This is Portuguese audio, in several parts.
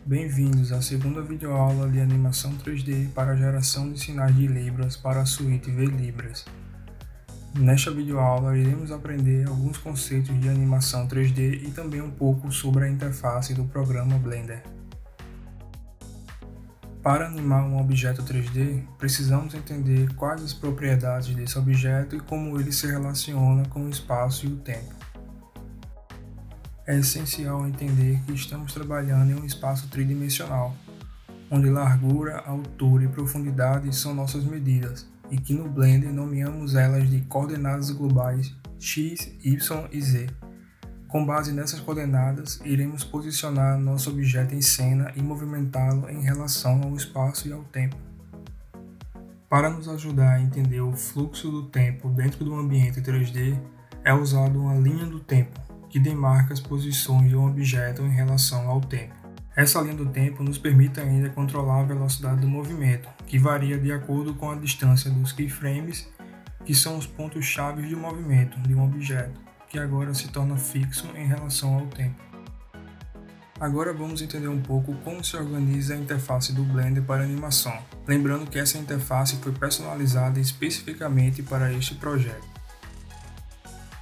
Bem-vindos à segunda videoaula de animação 3D para a geração de sinais de Libras para a suíte VLibras. Nesta videoaula iremos aprender alguns conceitos de animação 3D e também um pouco sobre a interface do programa Blender. Para animar um objeto 3D, precisamos entender quais as propriedades desse objeto e como ele se relaciona com o espaço e o tempo. É essencial entender que estamos trabalhando em um espaço tridimensional, onde largura, altura e profundidade são nossas medidas, e que no Blender nomeamos elas de coordenadas globais x, y e z. Com base nessas coordenadas, iremos posicionar nosso objeto em cena e movimentá-lo em relação ao espaço e ao tempo. Para nos ajudar a entender o fluxo do tempo dentro do ambiente 3D, é usado uma linha do tempo, que demarca as posições de um objeto em relação ao tempo. Essa linha do tempo nos permite ainda controlar a velocidade do movimento, que varia de acordo com a distância dos keyframes, que são os pontos-chave de movimento de um objeto, que agora se torna fixo em relação ao tempo. Agora vamos entender um pouco como se organiza a interface do Blender para animação, lembrando que essa interface foi personalizada especificamente para este projeto.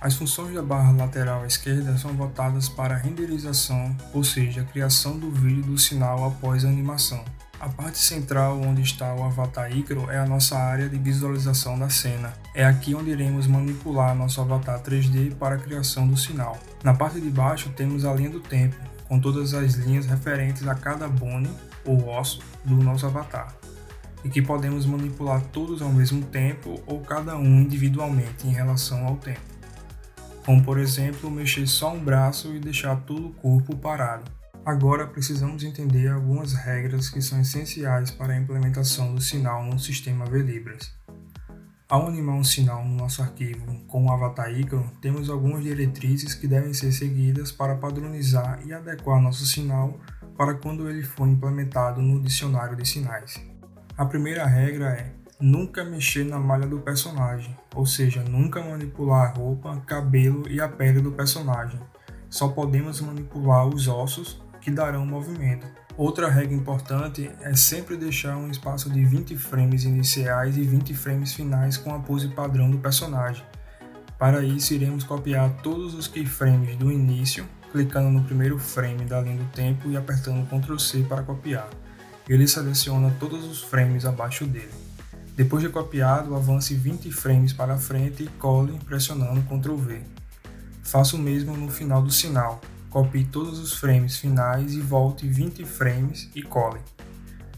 As funções da barra lateral à esquerda são voltadas para a renderização, ou seja, a criação do vídeo do sinal após a animação. A parte central, onde está o avatar Ícaro, é a nossa área de visualização da cena. É aqui onde iremos manipular nosso avatar 3D para a criação do sinal. Na parte de baixo temos a linha do tempo, com todas as linhas referentes a cada bone ou osso do nosso avatar, e que podemos manipular todos ao mesmo tempo ou cada um individualmente em relação ao tempo, como por exemplo mexer só um braço e deixar todo o corpo parado. Agora precisamos entender algumas regras que são essenciais para a implementação do sinal no sistema VLibras. Ao animar um sinal no nosso arquivo com o avatar Ícaro, temos algumas diretrizes que devem ser seguidas para padronizar e adequar nosso sinal para quando ele for implementado no dicionário de sinais. A primeira regra é nunca mexer na malha do personagem, ou seja, nunca manipular a roupa, cabelo e a pele do personagem. Só podemos manipular os ossos que darão movimento. Outra regra importante é sempre deixar um espaço de 20 frames iniciais e 20 frames finais com a pose padrão do personagem. Para isso, iremos copiar todos os keyframes do início, clicando no primeiro frame da linha do tempo e apertando Ctrl C para copiar. Ele seleciona todos os frames abaixo dele. Depois de copiado, avance 20 frames para frente e cole pressionando Ctrl V. Faça o mesmo no final do sinal. Copie todos os frames finais e volte 20 frames e cole.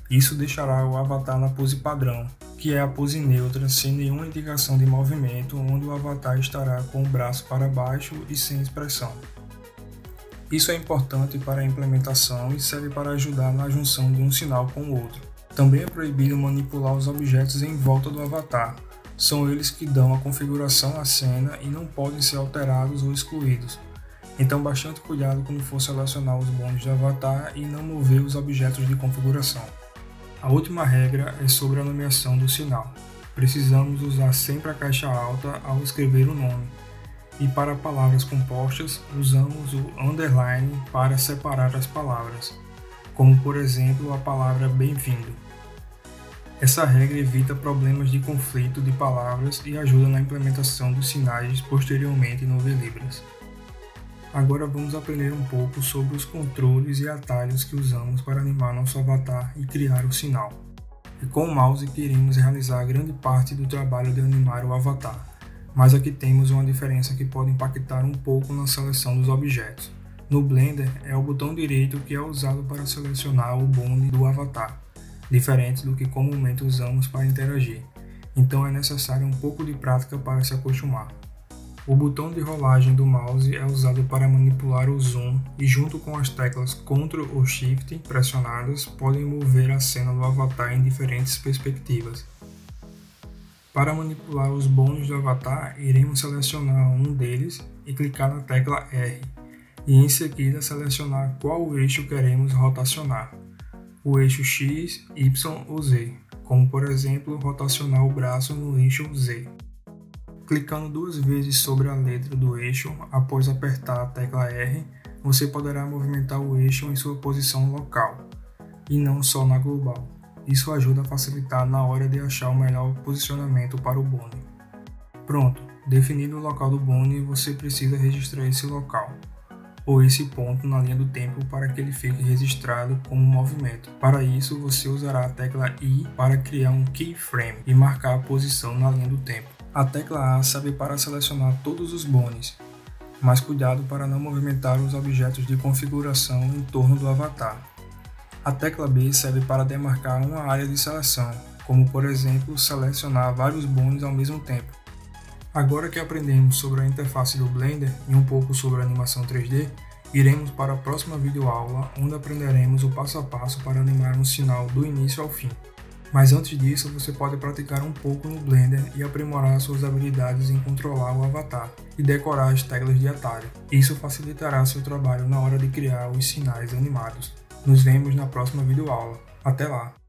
Isso deixará o avatar na pose padrão, que é a pose neutra sem nenhuma indicação de movimento, onde o avatar estará com o braço para baixo e sem expressão. Isso é importante para a implementação e serve para ajudar na junção de um sinal com o outro. Também é proibido manipular os objetos em volta do avatar. São eles que dão a configuração à cena e não podem ser alterados ou excluídos. Então bastante cuidado quando for selecionar os bones do avatar e não mover os objetos de configuração. A última regra é sobre a nomeação do sinal. Precisamos usar sempre a caixa alta ao escrever o nome. E para palavras compostas, usamos o underline para separar as palavras, como por exemplo a palavra bem-vindo. Essa regra evita problemas de conflito de palavras e ajuda na implementação dos sinais posteriormente no VLibras. Agora vamos aprender um pouco sobre os controles e atalhos que usamos para animar nosso avatar e criar o sinal. É com o mouse que iremos realizar grande parte do trabalho de animar o avatar, mas aqui temos uma diferença que pode impactar um pouco na seleção dos objetos. No Blender, é o botão direito que é usado para selecionar o bone do avatar, diferente do que comumente usamos para interagir, então é necessário um pouco de prática para se acostumar. O botão de rolagem do mouse é usado para manipular o zoom e junto com as teclas Ctrl ou Shift pressionadas podem mover a cena do avatar em diferentes perspectivas. Para manipular os bones do avatar, iremos selecionar um deles e clicar na tecla R, e em seguida selecionar qual eixo queremos rotacionar, o eixo X, Y ou Z, como por exemplo rotacionar o braço no eixo Z. Clicando duas vezes sobre a letra do eixo após apertar a tecla R, você poderá movimentar o eixo em sua posição local. e não só na global. Isso ajuda a facilitar na hora de achar o melhor posicionamento para o bone. Pronto, definido o local do bone, você precisa registrar esse local, ou esse ponto na linha do tempo para que ele fique registrado como movimento. Para isso, você usará a tecla I para criar um keyframe e marcar a posição na linha do tempo. A tecla A serve para selecionar todos os bones, mas cuidado para não movimentar os objetos de configuração em torno do avatar. A tecla B serve para demarcar uma área de seleção, como por exemplo selecionar vários bones ao mesmo tempo. Agora que aprendemos sobre a interface do Blender e um pouco sobre a animação 3D, iremos para a próxima videoaula, onde aprenderemos o passo a passo para animar um sinal do início ao fim. Mas antes disso, você pode praticar um pouco no Blender e aprimorar suas habilidades em controlar o avatar e decorar as teclas de atalho. Isso facilitará seu trabalho na hora de criar os sinais animados. Nos vemos na próxima videoaula. Até lá!